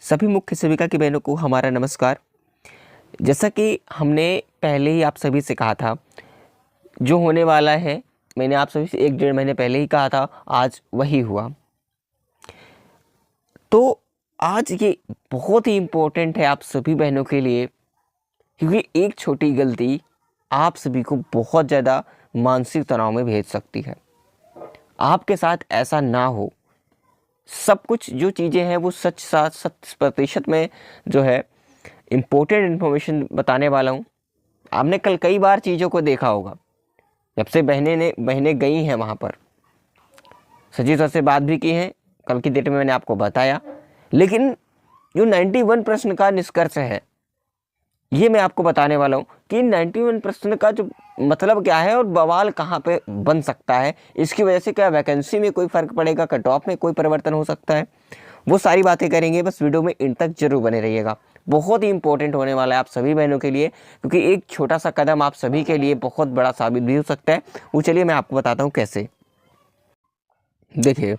सभी मुख्य सेविका की बहनों को हमारा नमस्कार। जैसा कि हमने पहले ही आप सभी से कहा था, जो होने वाला है मैंने आप सभी से 1-1.5 महीने पहले ही कहा था, आज वही हुआ। तो आज ये बहुत ही इम्पोर्टेंट है आप सभी बहनों के लिए, क्योंकि एक छोटी गलती आप सभी को बहुत ज़्यादा मानसिक तनाव में भेज सकती है। आपके साथ ऐसा ना हो, सब कुछ जो चीज़ें हैं वो सच 100% में जो है इम्पोर्टेंट इन्फॉर्मेशन बताने वाला हूँ। आपने कल कई बार चीज़ों को देखा होगा, जब से बहनें गई हैं वहाँ पर सचिव सर से बात भी की है, कल की डेट में मैंने आपको बताया। लेकिन जो 91 प्रश्न का निष्कर्ष है, ये मैं आपको बताने वाला हूँ कि 91 प्रश्न का जो मतलब क्या है और बवाल कहाँ पे बन सकता है, इसकी वजह से क्या वैकेंसी में कोई फ़र्क पड़ेगा, कट ऑफ में कोई परिवर्तन हो सकता है, वो सारी बातें करेंगे। बस वीडियो में इन तक जरूर बने रहिएगा, बहुत ही इंपॉर्टेंट होने वाला है आप सभी बहनों के लिए, क्योंकि एक छोटा सा कदम आप सभी के लिए बहुत बड़ा साबित भी हो सकता है। वो चलिए मैं आपको बताता हूँ कैसे। देखिए,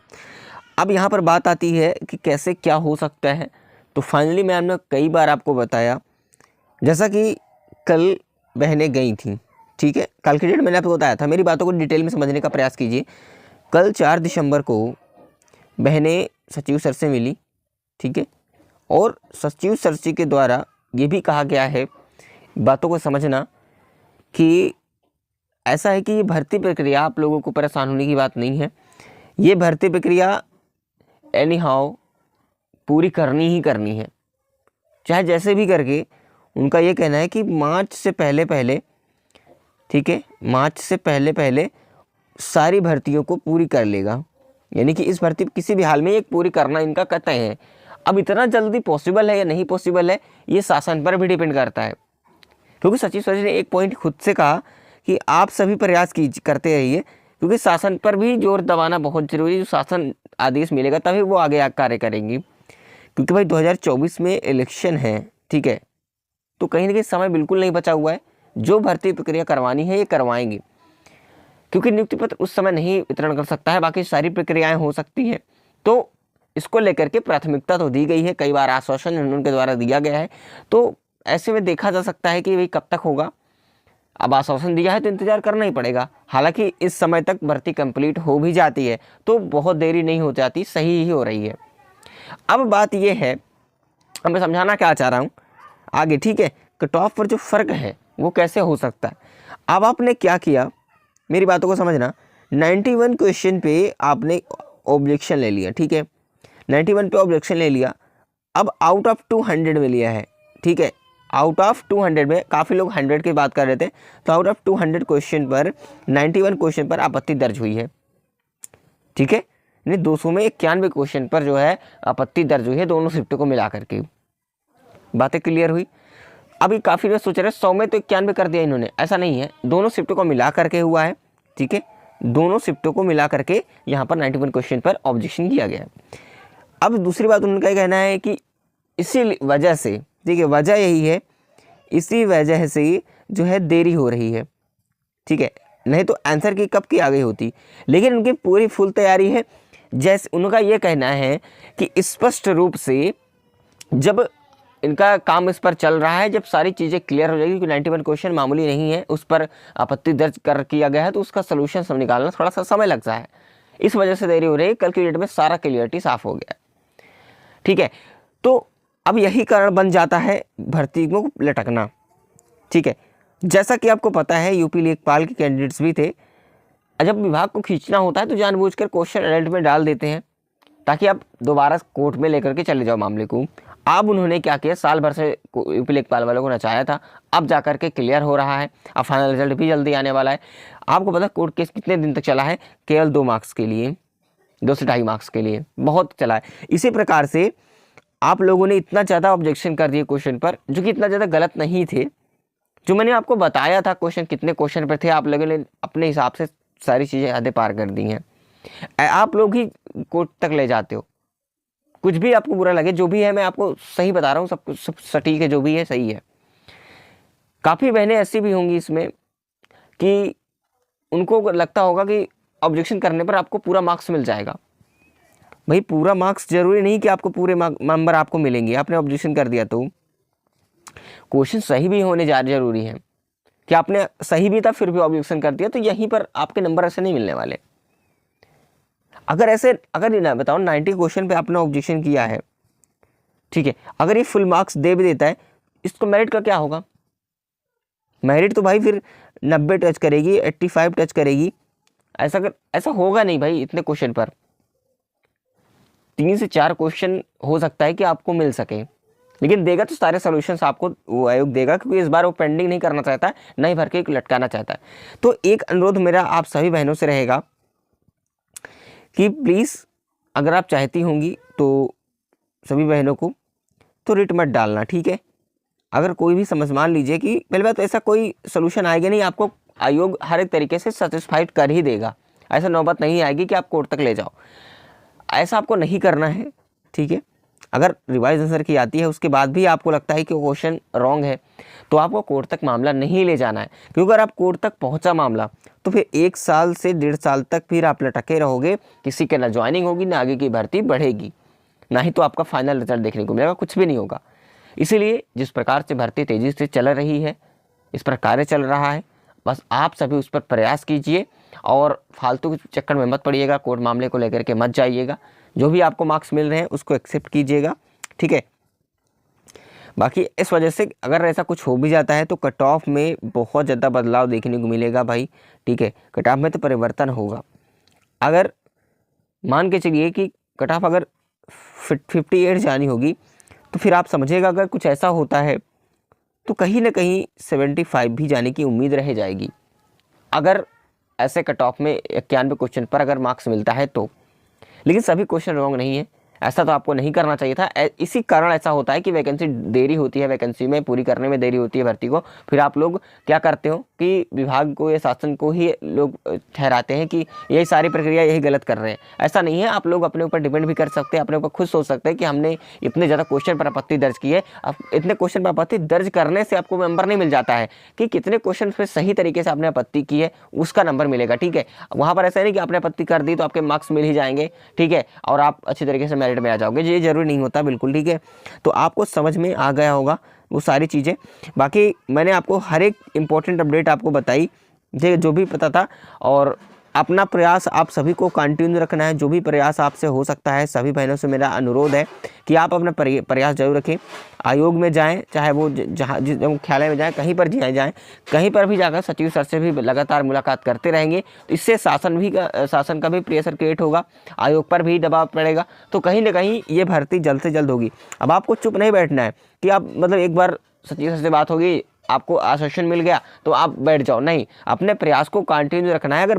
अब यहाँ पर बात आती है कि कैसे क्या हो सकता है। तो फाइनली मैंने कई बार आपको बताया, जैसा कि कल बहनें गई थी, ठीक है, कल की डेट मैंने आपको बताया था। मेरी बातों को डिटेल में समझने का प्रयास कीजिए। कल 4 दिसंबर को बहनें सचिव सर से मिली, ठीक है, और सचिव सर जी के द्वारा ये भी कहा गया है, बातों को समझना, कि ऐसा है कि ये भर्ती प्रक्रिया आप लोगों को परेशान होने की बात नहीं है। ये भर्ती प्रक्रिया एनी हाउ पूरी करनी ही करनी है, चाहे जैसे भी करके। उनका ये कहना है कि मार्च से पहले पहले, ठीक है, मार्च से पहले पहले सारी भर्तियों को पूरी कर लेगा। यानी कि इस भर्ती किसी भी हाल में एक पूरी करना इनका कतई है। अब इतना जल्दी पॉसिबल है या नहीं पॉसिबल है, ये शासन पर भी डिपेंड करता है, क्योंकि सचिव सर ने एक पॉइंट खुद से कहा कि आप सभी प्रयास करते रहिए, क्योंकि शासन पर भी जोर दबाना बहुत जरूरी है। जो शासन आदेश मिलेगा तभी वो आगे कार्य करेंगी, क्योंकि भाई 2024 में इलेक्शन है, ठीक है, तो कहीं ना कहीं समय बिल्कुल नहीं बचा हुआ है। जो भर्ती प्रक्रिया करवानी है ये करवाएंगे, क्योंकि नियुक्ति पत्र उस समय नहीं वितरण कर सकता है, बाकी सारी प्रक्रियाएं हो सकती हैं। तो इसको लेकर के प्राथमिकता तो दी गई है, कई बार आश्वासन उनके द्वारा दिया गया है। तो ऐसे में देखा जा सकता है कि भाई कब तक होगा। अब आश्वासन दिया है तो इंतजार करना ही पड़ेगा। हालांकि इस समय तक भर्ती कंप्लीट हो भी जाती है तो बहुत देरी नहीं हो जाती, सही ही हो रही है। अब बात यह है, अब मैं समझाना क्या चाह रहा हूँ आगे, ठीक है, कट ऑफ पर जो फ़र्क है वो कैसे हो सकता है। अब आपने क्या किया, मेरी बातों को समझना। 91 क्वेश्चन पे आपने ऑब्जेक्शन ले लिया, ठीक है, 91 पे ऑब्जेक्शन ले लिया। अब आउट ऑफ 200 में लिया है, ठीक है, आउट ऑफ 200 में, काफ़ी लोग 100 की बात कर रहे थे, तो आउट ऑफ 200 क्वेश्चन पर 91 क्वेश्चन पर आपत्ति दर्ज हुई है, ठीक है, यानी 200 में 91 क्वेश्चन पर जो है आपत्ति दर्ज हुई है, दोनों शिफ्ट को मिला करके। बातें क्लियर हुई। अभी काफ़ी लोग सोच रहे हैं 100 में तो 91 कर दिया इन्होंने, ऐसा नहीं है, दोनों शिफ्टों को मिला करके हुआ है, ठीक है, दोनों शिफ्टों को मिला करके यहाँ पर 91 क्वेश्चन पर ऑब्जेक्शन किया गया है। अब दूसरी बात उनका कहना है कि इसी वजह से, ठीक है, वजह यही है, इसी वजह से जो है देरी हो रही है, ठीक है, नहीं तो आंसर की कब की आ गई होती। लेकिन उनकी पूरी फुल तैयारी है। जैसे उनका ये कहना है कि स्पष्ट रूप से जब इनका काम इस पर चल रहा है, जब सारी चीज़ें क्लियर हो जाएगी कि 91 क्वेश्चन मामूली नहीं है, उस पर आपत्ति दर्ज कर किया गया है, तो उसका सोल्यूशन सब निकालना थोड़ा सा समय लगता है, इस वजह से देरी हो रही है। कल की डेट में सारा क्लियरिटी साफ हो गया, ठीक है। तो अब यही कारण बन जाता है भर्ती को लटकना, ठीक है। जैसा कि आपको पता है यूपी लेखपाल के कैंडिडेट्स भी थे, जब विभाग को खींचना होता है तो जानबूझकर क्वेश्चन अलर्ट में डाल देते हैं ताकि आप दोबारा कोर्ट में लेकर के चले जाओ मामले को। अब उन्होंने क्या किया, साल भर से यूपी लेखपाल वालों को नचाया था, अब जाकर के क्लियर हो रहा है। अब फाइनल रिजल्ट भी जल्दी आने वाला है। आपको पता है कोर्ट केस कितने दिन तक चला है, केवल 2 मार्क्स के लिए, 2 से 2.5 मार्क्स के लिए, बहुत चला है। इसी प्रकार से आप लोगों ने इतना ज़्यादा ऑब्जेक्शन कर दिए क्वेश्चन पर, जो कि इतना ज़्यादा गलत नहीं थे। जो मैंने आपको बताया था क्वेश्चन कितने क्वेश्चन पर थे, आप लोगों ने अपने हिसाब से सारी चीज़ें हदें पार कर दी हैं। आप लोग ही कोर्ट तक ले जाते हो। कुछ भी आपको बुरा लगे, जो भी है मैं आपको सही बता रहा हूँ, सब कुछ सब सटीक है, जो भी है सही है। काफ़ी बहनें ऐसी भी होंगी इसमें कि उनको लगता होगा कि ऑब्जेक्शन करने पर आपको पूरा मार्क्स मिल जाएगा। भाई पूरा मार्क्स जरूरी नहीं कि आपको पूरे नंबर आपको मिलेंगे। आपने ऑब्जेक्शन कर दिया तो क्वेश्चन सही भी होने जरूरी है कि आपने सही भी था फिर भी ऑब्जेक्शन कर दिया तो यहीं पर आपके नंबर ऐसे नहीं मिलने वाले। अगर ना बताओ 90 क्वेश्चन पे आपने ऑब्जेक्शन किया है, ठीक है, अगर ये फुल मार्क्स दे भी देता है, इसको मेरिट का क्या होगा? मेरिट तो भाई फिर 90 टच करेगी, 85 टच करेगी। ऐसा होगा नहीं भाई। इतने क्वेश्चन पर 3 से 4 क्वेश्चन हो सकता है कि आपको मिल सके, लेकिन देगा तो सारे सॉल्यूशंस आपको वो आयोग देगा, क्योंकि इस बार वो पेंडिंग नहीं करना चाहता है, नहीं भर के लटकाना चाहता है। तो एक अनुरोध मेरा आप सभी बहनों से रहेगा कि प्लीज़ अगर आप चाहती होंगी तो सभी बहनों को तो रिट मत डालना, ठीक है। अगर कोई भी मान लीजिए कि पहली बात तो ऐसा कोई सोल्यूशन आएगा नहीं, आपको आयोग हर एक तरीके से सेटिस्फाइड कर ही देगा। ऐसा नौबत नहीं आएगी कि आप कोर्ट तक ले जाओ, ऐसा आपको नहीं करना है, ठीक है। अगर रिवाइज आंसर की आती है उसके बाद भी आपको लगता है कि क्वेश्चन रॉन्ग है तो आपको कोर्ट तक मामला नहीं ले जाना है, क्योंकि अगर आप कोर्ट तक पहुंचा मामला तो फिर 1 साल से 1.5 साल तक फिर आप लटके रहोगे, किसी के ना ज्वाइनिंग होगी ना आगे की भर्ती बढ़ेगी, ना ही तो आपका फाइनल रिजल्ट देखने को मिलेगा, कुछ भी नहीं होगा। इसीलिए जिस प्रकार से भर्ती तेज़ी से चल रही है, इस पर कार्य चल रहा है, बस आप सभी उस पर प्रयास कीजिए और फालतू के चक्कर में मत पड़िएगा, कोर्ट मामले को लेकर के मत जाइएगा। जो भी आपको मार्क्स मिल रहे हैं उसको एक्सेप्ट कीजिएगा, ठीक है। बाकी इस वजह से अगर ऐसा कुछ हो भी जाता है तो कट ऑफ में बहुत ज़्यादा बदलाव देखने को मिलेगा भाई, ठीक है। कट ऑफ में तो परिवर्तन होगा। अगर मान के चलिए कि कट ऑफ अगर 58 जानी होगी तो फिर आप समझिएगा अगर कुछ ऐसा होता है तो कहीं ना कहीं 75 भी जाने की उम्मीद रह जाएगी, अगर ऐसे कट ऑफ में 91 क्वेश्चन पर अगर मार्क्स मिलता है तो। लेकिन सभी क्वेश्चन रॉन्ग नहीं है, ऐसा तो आपको नहीं करना चाहिए था। इसी कारण ऐसा होता है कि वैकेंसी देरी होती है, वैकेंसी में पूरी करने में देरी होती है भर्ती को। फिर आप लोग क्या करते हो कि विभाग को या शासन को ही लोग ठहराते हैं कि यही सारी प्रक्रिया यही गलत कर रहे हैं। ऐसा नहीं है, आप लोग अपने ऊपर डिपेंड भी कर सकते हैं, अपने ऊपर खुद सोच सकते हैं कि हमने इतने ज़्यादा क्वेश्चन पर आपत्ति दर्ज की है। अब इतने क्वेश्चन पर आपत्ति दर्ज करने से आपको नंबर नहीं मिल जाता है कि कितने क्वेश्चन पर सही तरीके से आपने आपत्ति की है उसका नंबर मिलेगा, ठीक है। वहाँ पर ऐसा नहीं कि आपने आपत्ति कर दी तो आपके मार्क्स मिल ही जाएंगे, ठीक है, और आप अच्छी तरीके से मेरिट में आ जाओगे, ये जरूरी नहीं होता बिल्कुल, ठीक है। तो आपको समझ में आ गया होगा वो सारी चीज़ें। बाकी मैंने आपको हर एक इम्पोर्टेंट अपडेट आपको बताई, जो भी पता था, और अपना प्रयास आप सभी को कंटिन्यू रखना है। जो भी प्रयास आपसे हो सकता है, सभी बहनों से मेरा अनुरोध है कि आप अपना प्रयास जरूर रखें। आयोग में जाएं, चाहे वो जहाँ जिस मुख्यालय में जाएं, कहीं पर जाएं, कहीं पर भी जाकर सचिव सर से भी लगातार मुलाकात करते रहेंगे। तो इससे शासन का भी प्रेशर क्रिएट होगा, आयोग पर भी दबाव पड़ेगा, तो कहीं ना कहीं ये भर्ती जल्द से जल्द होगी। अब आपको चुप नहीं बैठना है कि आप मतलब एक बार सचिव सर से बात होगी, आपको आश्वासन मिल गया तो आप बैठ जाओ, नहीं, अपने प्रयास को कंटिन्यू रखना है। अगर